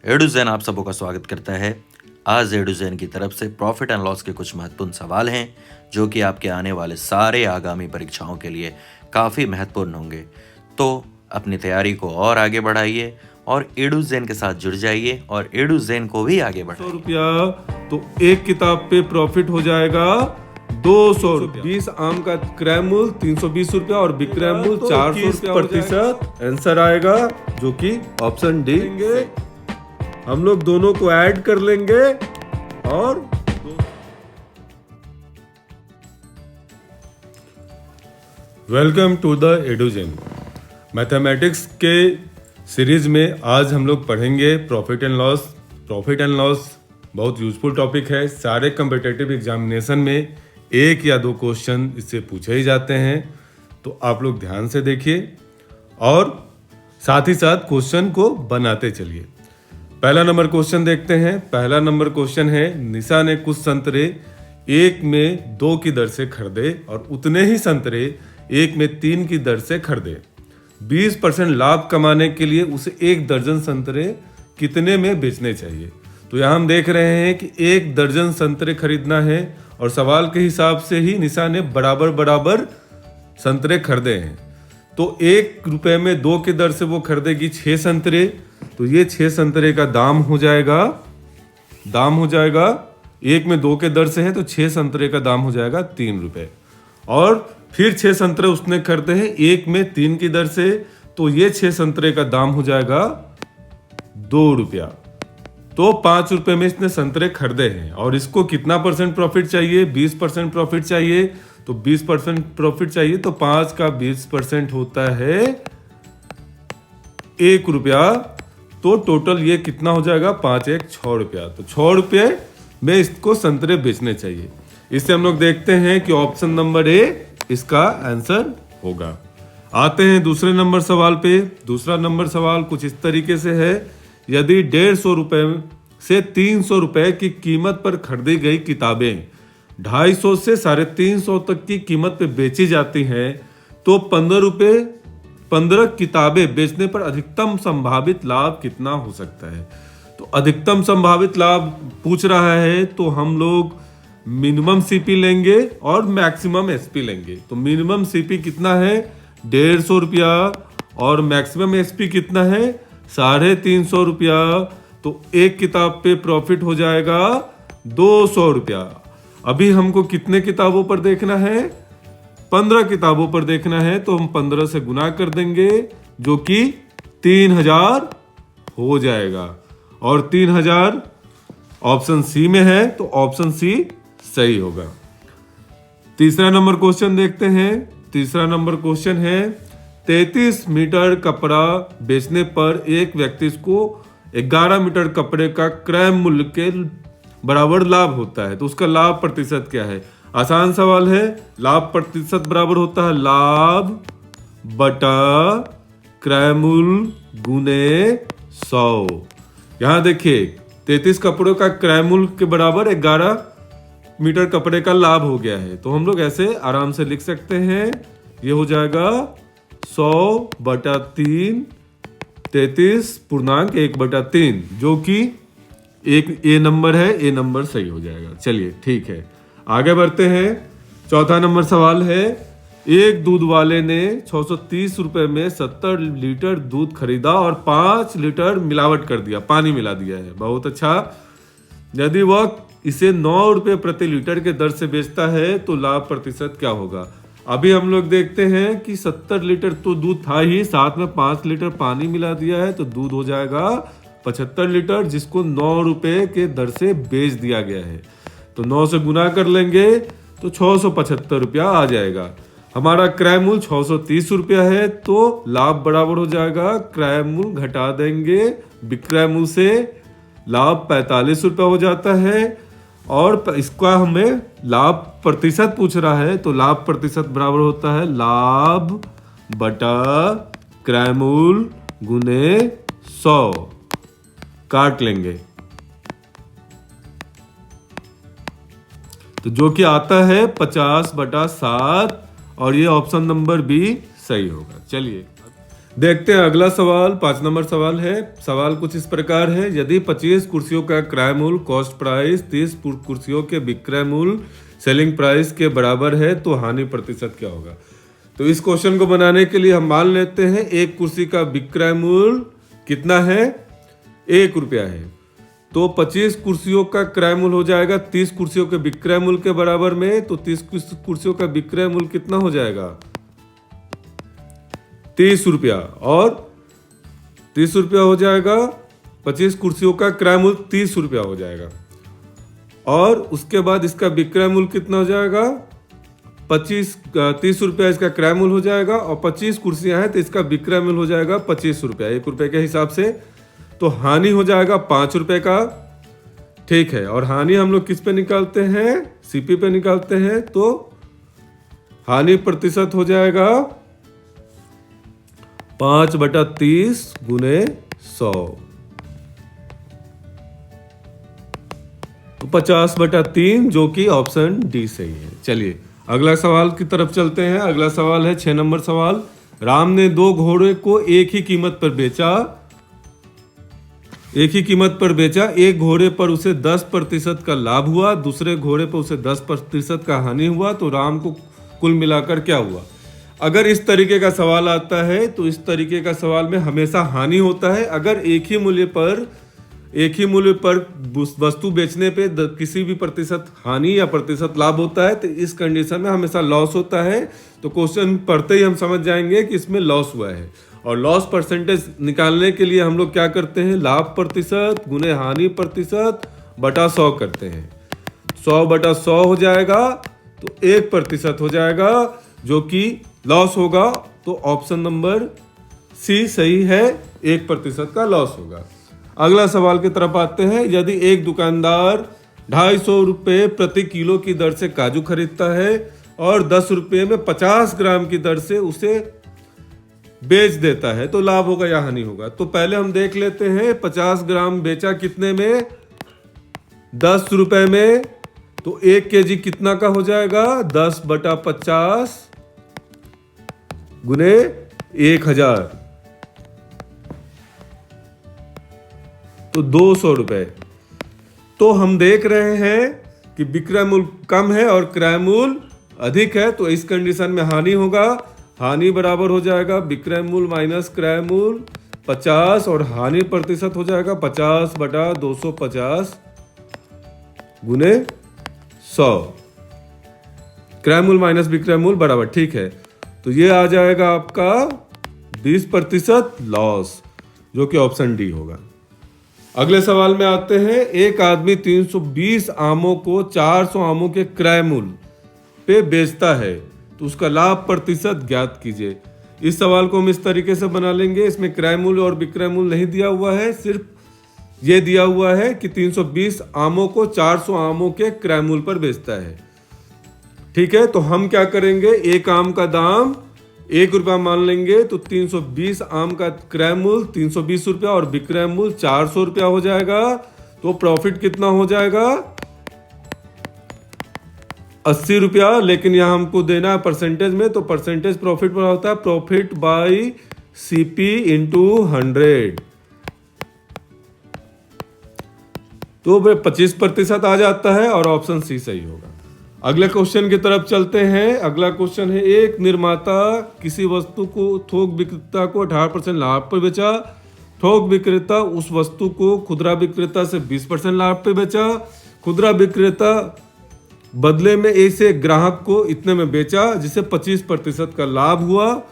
एडुज़ेन आप सबों का स्वागत करता है। आज एडुज़ेन की तरफ से प्रॉफिट एंड लॉस के कुछ महत्वपूर्ण सवाल हैं जो कि आपके आने वाले सारे आगामी परीक्षाओं के लिए काफ़ी महत्वपूर्ण होंगे। तो अपनी तैयारी को और आगे बढ़ाइए और एडुज़ेन के साथ जुड़ जाइए और एडुज़ेन को भी आगे बढ़ाइए। ₹100 तो एक किताब पे प्रॉफिट हो जाएगा ₹200। 20 आम का क्रय मूल्य ₹320 और विक्रय मूल्य ₹400 आंसर आएगा, जो कि ऑप्शन डी। हम लोग दोनों को ऐड कर लेंगे और वेलकम टू द एडुज़ेन। मैथमेटिक्स के सीरीज में आज हम लोग पढ़ेंगे profit and loss. Profit and loss बहुत यूजफुल टॉपिक है। सारे कम्पिटिटिव एग्जामिनेशन में एक या दो क्वेश्चन इससे पूछे ही जाते हैं, तो आप लोग ध्यान से देखिए और साथ ही साथ क्वेश्चन को बनाते चलिए। पहला नंबर क्वेश्चन देखते हैं। पहला नंबर क्वेश्चन है, निशा ने कुछ संतरे एक में 2 की दर से खरीदे और उतने ही संतरे एक में 3 की दर से खरीदे। 20% लाभ कमाने के लिए उसे 1 दर्जन संतरे कितने में बेचने चाहिए। तो यहाँ हम देख रहे हैं कि 1 दर्जन संतरे खरीदना है और सवाल के हिसाब से ही निशा ने बराबर बराबर संतरे खरीदे हैं। तो ₹1 में 2 की दर से वो खरीदेगी 6 संतरे। तो ये 6 संतरे का दाम हो जाएगा 1 में 2 के दर से है तो 6 संतरे का दाम हो जाएगा ₹3। और फिर 6 संतरे उसने खरीदे हैं 1 में 3 की दर से, तो ये 6 संतरे का दाम हो जाएगा ₹2। तो ₹5 में इसने संतरे खरीदे हैं और इसको कितना परसेंट प्रॉफिट चाहिए? 20% प्रॉफिट चाहिए। तो 20% प्रॉफिट चाहिए तो 5 का 20% होता है ₹1। तो टोटल ये कितना हो जाएगा? 5 1 ₹6। तो ₹6 में इसको संतरे बेचने चाहिए। इससे हम लोग देखते हैं कि ऑप्शन नंबर ए इसका आंसर होगा। आते हैं दूसरे नंबर सवाल पे। दूसरा नंबर सवाल कुछ इस तरीके से है, यदि ₹150 से ₹300 की कीमत पर खरीदी गई किताबें 250 से 350 तक की कीमत पे बेची जाती हैं तो ₹15 किताबें बेचने पर अधिकतम संभावित लाभ कितना हो सकता है। तो अधिकतम संभावित लाभ पूछ रहा है तो हम लोग मिनिमम सीपी लेंगे और मैक्सिमम एसपी लेंगे। तो मिनिमम सीपी कितना है? ₹150 और मैक्सिमम एसपी कितना है? ₹350। तो एक किताब पे प्रॉफिट हो जाएगा ₹200। अभी हमको कितने किताबों पर देखना है? 15 किताबों पर देखना है। तो हम 15 से गुना कर देंगे जो कि 3000 हो जाएगा और 3000 ऑप्शन सी में है, तो ऑप्शन सी सही होगा। तीसरा नंबर क्वेश्चन देखते हैं। तीसरा नंबर क्वेश्चन है, 33 मीटर कपड़ा बेचने पर एक व्यक्ति को 11 मीटर कपड़े का क्रय मूल्य के बराबर लाभ होता है। तो उसका लाभ प्रतिशत क्या है? आसान सवाल है। लाभ प्रतिशत बराबर होता है लाभ बटा क्रय मूल्य गुने 100। यहां देखिए 33 कपड़ों का क्रय मूल्य के बराबर 11 मीटर कपड़े का लाभ हो गया है। तो हम लोग ऐसे आराम से लिख सकते हैं, ये हो जाएगा 100/3 33.1/3, जो कि एक ए नंबर है। ए नंबर सही हो जाएगा। चलिए ठीक है, आगे बढ़ते हैं। चौथा नंबर सवाल है, एक दूध वाले ने ₹630 में 70 लीटर दूध खरीदा और 5 लीटर मिलावट कर दिया, पानी मिला दिया है। बहुत अच्छा। यदि वह इसे ₹9 प्रति लीटर के दर से बेचता है तो लाभ प्रतिशत क्या होगा? अभी हम लोग देखते हैं कि 70 लीटर तो दूध था ही, साथ में 5 लीटर पानी मिला दिया है, तो दूध हो जाएगा 75 लीटर, जिसको ₹9 के दर से बेच दिया गया है। तो 9 से गुना कर लेंगे तो ₹675 आ जाएगा। हमारा क्रय मूल्य ₹630 है, तो लाभ बराबर हो जाएगा, क्रय मूल्य घटा देंगे विक्रय मूल्य से, लाभ ₹45 हो जाता है। और इसका हमें लाभ प्रतिशत पूछ रहा है, तो लाभ प्रतिशत बराबर होता है लाभ बटा क्रय मूल्य गुने 100। काट लेंगे तो जो कि आता है 50/7 और ये ऑप्शन नंबर बी सही होगा। चलिए देखते हैं अगला सवाल। 5 नंबर सवाल है। सवाल कुछ इस प्रकार है, यदि 25 कुर्सियों का क्रय मूल्य कॉस्ट प्राइस 30 कुर्सियों के विक्रय मूल्य सेलिंग प्राइस के बराबर है तो हानि प्रतिशत क्या होगा। तो इस क्वेश्चन को बनाने के लिए हम मान लेते हैं एक कुर्सी का विक्रय मूल्य कितना है, 1 रुपया है। तो 25 कुर्सियों का क्रय मूल्य हो जाएगा 30 कुर्सियों के विक्रय मूल्य के बराबर में। तो 30 कुर्सियों का विक्रय मूल्य कितना हो जाएगा, 30 रुपया। और 30 रुपया हो जाएगा, 25 कुर्सियों का क्रय मूल्य 30 रुपया हो जाएगा। और उसके बाद इसका विक्रय मूल्य कितना हो जाएगा, 30 रुपया इसका क्रय मूल्य हो जाएगा। और 25 कुर्सियां हैं तो इसका विक्रय मूल्य हो जाएगा 25 रुपया, 1 रुपये के हिसाब से। तो हानि हो जाएगा 5 रुपये का। ठीक है, और हानि हम लोग किस पे निकालते हैं, सीपी पे निकालते हैं। तो हानि प्रतिशत हो जाएगा 5/30 गुने 100, तो 50/3, जो कि ऑप्शन डी सही है। चलिए अगला सवाल की तरफ चलते हैं। अगला सवाल है 6 नंबर सवाल। राम ने 2 घोड़े को एक ही कीमत पर बेचा। एक घोड़े पर उसे 10% का लाभ हुआ, दूसरे घोड़े पर उसे 10% का हानि हुआ। तो राम को कुल मिलाकर क्या हुआ। अगर इस तरीके का सवाल आता है तो इस तरीके का सवाल में हमेशा हानि होता है। अगर एक ही मूल्य पर वस्तु बेचने पे किसी भी प्रतिशत हानि या प्रतिशत लाभ होता है तो इस कंडीशन में हमेशा लॉस होता है। तो क्वेश्चन पढ़ते ही हम समझ जाएंगे कि इसमें लॉस हुआ है। और लॉस परसेंटेज निकालने के लिए हम लोग क्या करते हैं, लाभ प्रतिशत गुने हानि प्रतिशत बटा 100 करते हैं। 100/100 हो जाएगा तो 1% हो जाएगा, जो कि लॉस होगा। तो ऑप्शन नंबर सी सही है, 1% का लॉस होगा। अगला सवाल की तरफ आते हैं। यदि एक दुकानदार 250 रुपये प्रति किलो की दर से काजू खरीदता है और 10 रुपये में 50 ग्राम की दर से उसे बेच देता है तो लाभ होगा या हानि होगा। तो पहले हम देख लेते हैं 50 ग्राम बेचा कितने में, 10 रुपए में। तो 1 केजी कितना का हो जाएगा, 10/50 गुने 1000, तो 200 रुपए। तो हम देख रहे हैं कि विक्रय मूल्य कम है और क्रय मूल्य अधिक है। तो इस कंडीशन में हानि होगा। हानि बराबर हो जाएगा विक्रय मूल्य माइनस क्रय मूल्य 50, और हानि प्रतिशत हो जाएगा 50/250 गुने 100। क्रय मूल्य माइनस विक्रय मूल्य बराबर, ठीक है। तो ये आ जाएगा आपका 20% लॉस, जो कि ऑप्शन डी होगा। अगले सवाल में आते हैं। एक आदमी 320 आमों को 400 आमों के क्रय मूल्य पे बेचता है तो उसका लाभ प्रतिशत ज्ञात कीजिए। इस सवाल को हम इस तरीके से बना लेंगे। इसमें क्रय मूल्य और विक्रय मूल्य नहीं दिया हुआ है, सिर्फ ये दिया हुआ है कि 320 आमों को 400 आमों के क्रय मूल्य पर बेचता है। ठीक है, तो हम क्या करेंगे, एक आम का दाम 1 रुपया मान लेंगे। तो 320 आम का क्रय मूल्य 320 रुपया और विक्रय मूल्य 400 रुपया हो जाएगा। तो प्रॉफिट कितना हो जाएगा, 80 रुपया। लेकिन यहाँ हमको देना है परसेंटेज में, तो परसेंटेज प्रॉफिट पर होता है प्रॉफिट बाई सीपी इंटू 100। तो वे 25% आ जाता है और ऑप्शन सी सही होगा। अगले क्वेश्चन की तरफ चलते हैं। अगला क्वेश्चन है, एक निर्माता किसी वस्तु को थोक विक्रेता को 18% लाभ पर बेचा। थोक विक्रेता उस वस्तु को खुदरा विक्रेता से 20% लाभ पे बेचा। खुदरा विक्रेता बदले में इसे ग्राहक को इतने में बेचा, जिसे 25% का लाभ हुआ।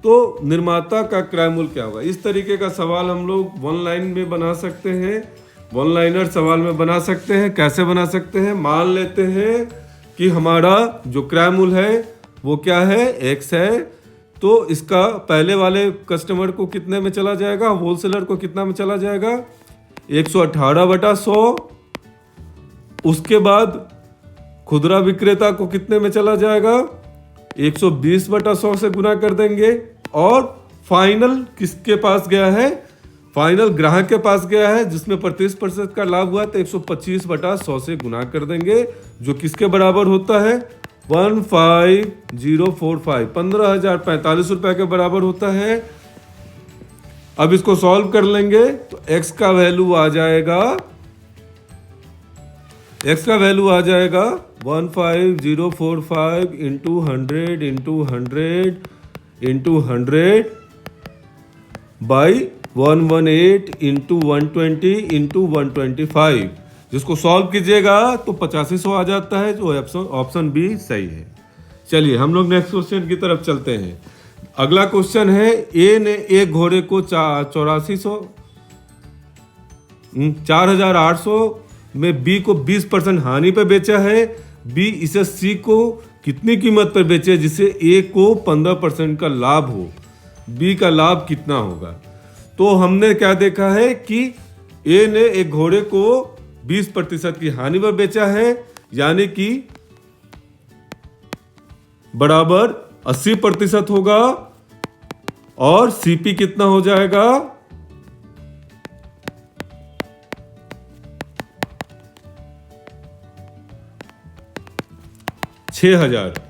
तो निर्माता का क्रय मूल्य क्या होगा। इस तरीके का सवाल हम लोग वन लाइन में बना सकते हैं, वन लाइनर सवाल में बना सकते हैं। कैसे बना सकते हैं, मान लेते हैं कि हमारा जो क्रय मूल्य है वो क्या है, x है। तो इसका पहले वाले कस्टमर को कितने में चला जाएगा, होलसेलर को कितना में चला जाएगा, 118/100। उसके बाद खुदरा विक्रेता को कितने में चला जाएगा, 120/100 से गुना कर देंगे। और फाइनल किसके पास गया है, फाइनल ग्राहक के पास गया है, जिसमें 25% का लाभ हुआ, तो 125/100 से गुना कर देंगे, जो किसके बराबर होता है, 15045, 15,045 रुपए के बराबर होता है। अब इसको सॉल्व कर लेंगे तो x का वैल्यू आ जाएगा 15045 into 100 into 100 by 118 into 120 into 125। जिसको सॉल्व कीजिएगा तो 8500 आ जाता है, जो ऑप्शन बी सही है। चलिए हम लोग नेक्स्ट क्वेश्चन की तरफ चलते हैं। अगला क्वेश्चन है, ए ने एक घोड़े को 4800 में बी को 20% हानि पर बेचा है। बी इसे सी को कितनी कीमत पर बेचे जिससे ए को 15% का लाभ हो। बी का लाभ कितना होगा? तो हमने क्या देखा है कि ए ने एक घोड़े को 20% की हानि पर बेचा है, यानी कि बराबर 80% होगा, और सीपी कितना हो जाएगा? 6000।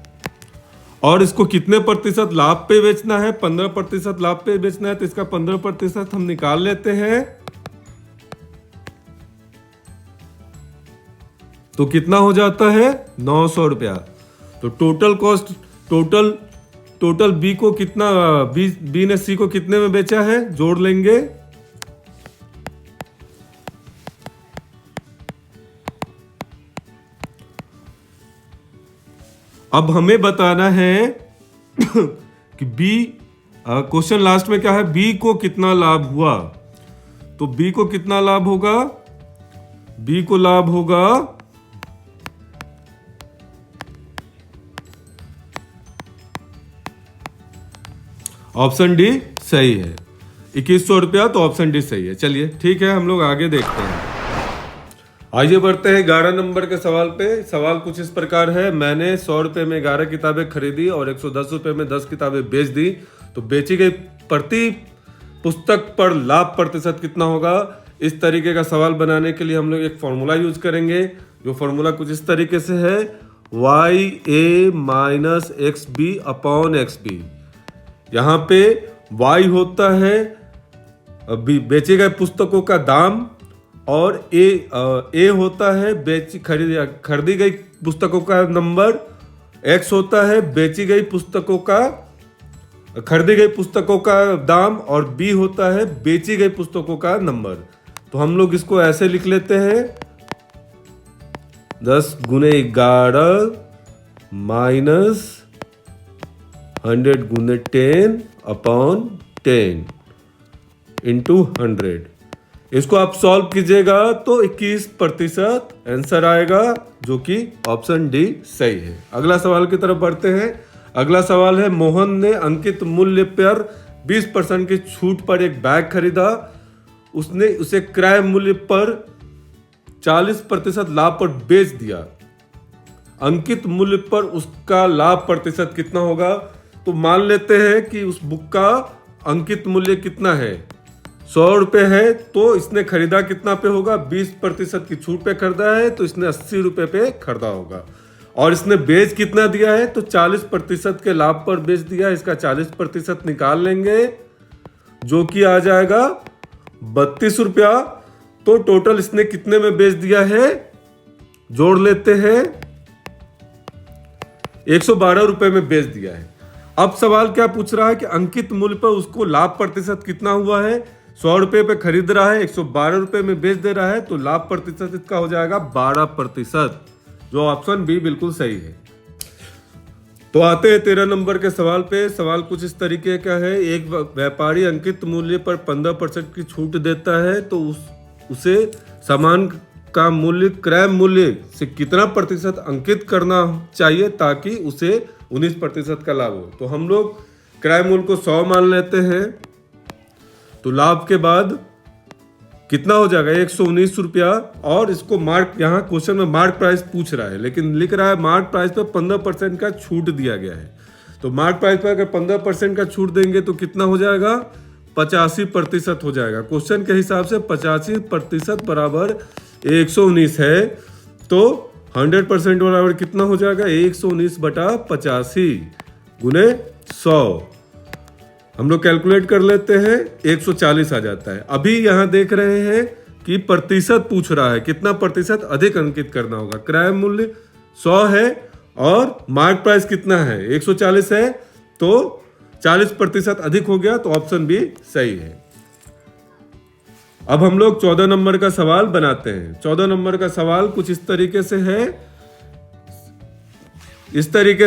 और इसको कितने प्रतिशत लाभ पे बेचना है? 15% लाभ पे बेचना है, तो इसका 15% हम निकाल लेते हैं। तो कितना हो जाता है? 900 रुपया। तो टोटल कॉस्ट, टोटल बी को कितना, बी ने सी को कितने में बेचा है, जोड़ लेंगे। अब हमें बताना है कि बी, क्वेश्चन लास्ट में क्या है, बी को कितना लाभ हुआ। तो बी को कितना लाभ होगा? बी को लाभ होगा ऑप्शन डी सही है, 2100 रुपया। तो ऑप्शन डी सही है। चलिए ठीक है, हम लोग आगे देखते हैं। आइए बढ़ते हैं 11 नंबर के सवाल पे। सवाल कुछ इस प्रकार है, मैंने 100 रुपये में 11 किताबें खरीदी और 110 रुपये में 10 किताबें बेच दी, तो बेची गई प्रति पुस्तक पर लाभ प्रतिशत कितना होगा। इस तरीके का सवाल बनाने के लिए हम लोग एक फॉर्मूला यूज करेंगे, जो फॉर्मूला कुछ इस तरीके से है, YA minus XB upon XB। यहाँ पे Y होता है बेचे गए पुस्तकों का दाम, और ए होता है खरीदी गई पुस्तकों का नंबर, X होता है बेची गई पुस्तकों का, खरीदी गई पुस्तकों का दाम, और B होता है बेची गई पुस्तकों का नंबर। तो हम लोग इसको ऐसे लिख लेते हैं, 10 गुने 11 माइनस 100 गुने 10 अपॉन 10 इंटू 100। इसको आप सॉल्व कीजिएगा तो 21% आंसर आएगा, जो कि ऑप्शन डी सही है। अगला सवाल की तरफ बढ़ते हैं। अगला सवाल है, मोहन ने अंकित मूल्य पर 20% की छूट पर एक बैग खरीदा। उसने उसे क्रय मूल्य पर 40% लाभ पर बेच दिया। अंकित मूल्य पर उसका लाभ प्रतिशत कितना होगा। तो मान लेते हैं कि उस बुक का अंकित मूल्य कितना है, 100 रुपये है, तो इसने खरीदा कितना पे होगा, 20% की छूट पे खरीदा है, तो इसने 80 रुपये पे खरीदा होगा। और इसने बेच कितना दिया है, तो 40% के लाभ पर बेच दिया। इसका 40% निकाल लेंगे, जो कि आ जाएगा 32 रुपया। तो टोटल इसने कितने में बेच दिया है, जोड़ लेते हैं, 112 रुपये में बेच दिया है। अब सवाल क्या पूछ रहा है कि अंकित मूल्य पर उसको लाभ प्रतिशत कितना हुआ है। 100 रुपये पे खरीद रहा है, 112 रुपये में बेच दे रहा है, तो लाभ प्रतिशत इसका हो जाएगा 12%, जो ऑप्शन बी बिल्कुल सही है। तो आते हैं 13 नंबर के सवाल पे। सवाल कुछ इस तरीके का है, एक व्यापारी अंकित मूल्य पर 15% की छूट देता है, तो उसे सामान का मूल्य क्रय मूल्य से कितना प्रतिशत अंकित करना चाहिए ताकि उसे 19% का लाभ हो। तो हम लोग क्रय मूल्य को 100 मान लेते हैं, तो लाभ के बाद कितना हो जाएगा, 119 रुपया। और इसको मार्क, यहाँ क्वेश्चन में मार्क प्राइस पूछ रहा है, लेकिन लिख रहा है मार्क प्राइस पे 15% का छूट दिया गया है। तो मार्क प्राइस पे अगर 15% का छूट देंगे तो कितना हो जाएगा, 85% हो जाएगा। क्वेश्चन के हिसाब से 85% बराबर 119 है, तो 100% बराबर कितना हो जाएगा, 119/85 गुने 100। हम लोग कैलकुलेट कर लेते हैं, 140 आ जाता है। अभी यहाँ देख रहे हैं कि प्रतिशत पूछ रहा है, कितना प्रतिशत अधिक अंकित करना होगा। क्रय मूल्य 100 है और मार्क प्राइस कितना है, 140 है, तो 40% अधिक हो गया, तो ऑप्शन बी सही है। अब हम लोग 14 नंबर का सवाल बनाते हैं। 14 नंबर का सवाल कुछ इस तरीके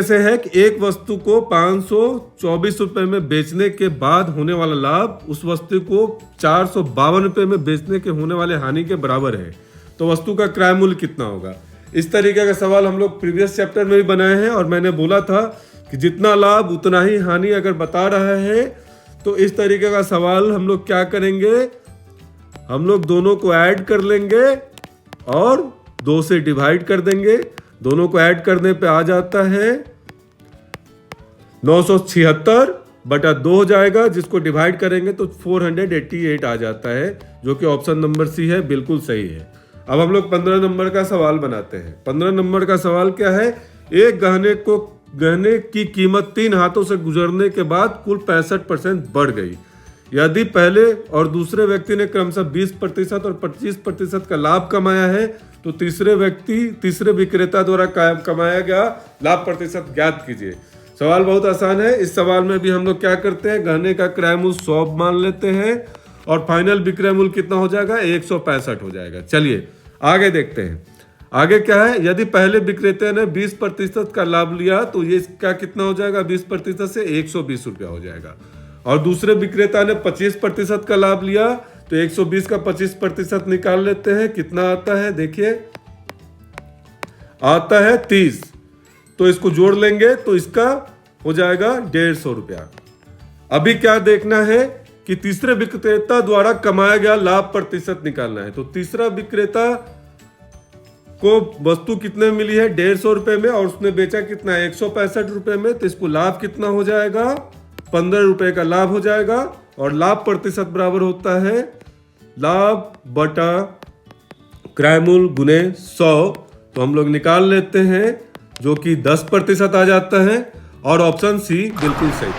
से है कि एक वस्तु को 524 रुपए में बेचने के बाद होने वाला लाभ उस वस्तु को 452 रुपए में बेचने के होने वाले हानि के बराबर है, तो वस्तु का क्रय मूल्य कितना होगा। इस तरीके का सवाल हम लोग प्रीवियस चैप्टर में भी बनाए हैं और मैंने बोला था कि जितना लाभ उतना ही हानि अगर बता रहा है तो इस तरीके का सवाल हम लोग क्या करेंगे, हम लोग दोनों को ऐड कर लेंगे और 2 से डिवाइड कर देंगे। दोनों को ऐड करने पे आ जाता है 976 बटा 2 हो जाएगा, जिसको डिवाइड करेंगे तो 488 आ जाता है, जो कि ऑप्शन नंबर सी है, बिल्कुल सही है। अब हम लोग 15 नंबर का सवाल बनाते हैं। 15 नंबर का सवाल क्या है, एक गहने की कीमत 3 हाथों से गुजरने के बाद कुल 65% बढ़ गई। यदि पहले और दूसरे व्यक्ति ने क्रमशः 20% और 25% का लाभ कमाया है, तो तीसरे विक्रेता द्वारा कमाया गया लाभ प्रतिशत ज्ञात कीजिए। सवाल बहुत आसान है। इस सवाल में भी हम लोग क्या करते हैं, गहने का क्रय मूल्य 100 मान लेते हैं और फाइनल विक्रय मूल्य कितना हो जाएगा, 165 हो जाएगा। चलिए आगे देखते हैं। आगे क्या है, यदि पहले विक्रेता ने 20% का लाभ लिया तो ये इसका कितना हो जाएगा, 20% से 120 रुपया हो जाएगा। और दूसरे विक्रेता ने 25% का लाभ लिया तो 120 का 25% निकाल लेते हैं, कितना आता है, देखिए आता है 30। तो इसको जोड़ लेंगे तो इसका हो जाएगा 150 रुपया। अभी क्या देखना है कि तीसरे विक्रेता द्वारा कमाया गया लाभ प्रतिशत निकालना है। तो तीसरा विक्रेता को वस्तु कितने में मिली है, 150 रुपए में, और उसने बेचा कितना, 165 रुपए में, तो इसको लाभ कितना हो जाएगा, 15 रुपए का लाभ हो जाएगा। और लाभ प्रतिशत बराबर होता है लाभ बटा क्रय मूल्य गुने 100, तो हम लोग निकाल लेते हैं, जो कि 10% आ जाता है, और ऑप्शन सी बिल्कुल सही।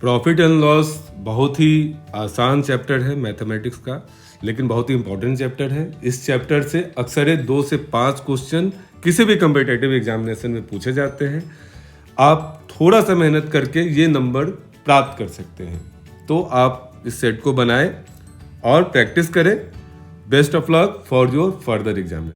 प्रॉफिट एंड लॉस बहुत ही आसान चैप्टर है मैथमेटिक्स का, लेकिन बहुत ही इंपॉर्टेंट चैप्टर है। इस चैप्टर से अक्सर 2 से 5 क्वेश्चन किसी भी कम्पिटिटिव एग्जामिनेशन में पूछे जाते हैं। आप थोड़ा सा मेहनत करके ये नंबर प्राप्त कर सकते हैं। तो आप इस सेट को बनाएं और प्रैक्टिस करें। Best of luck for your further exam.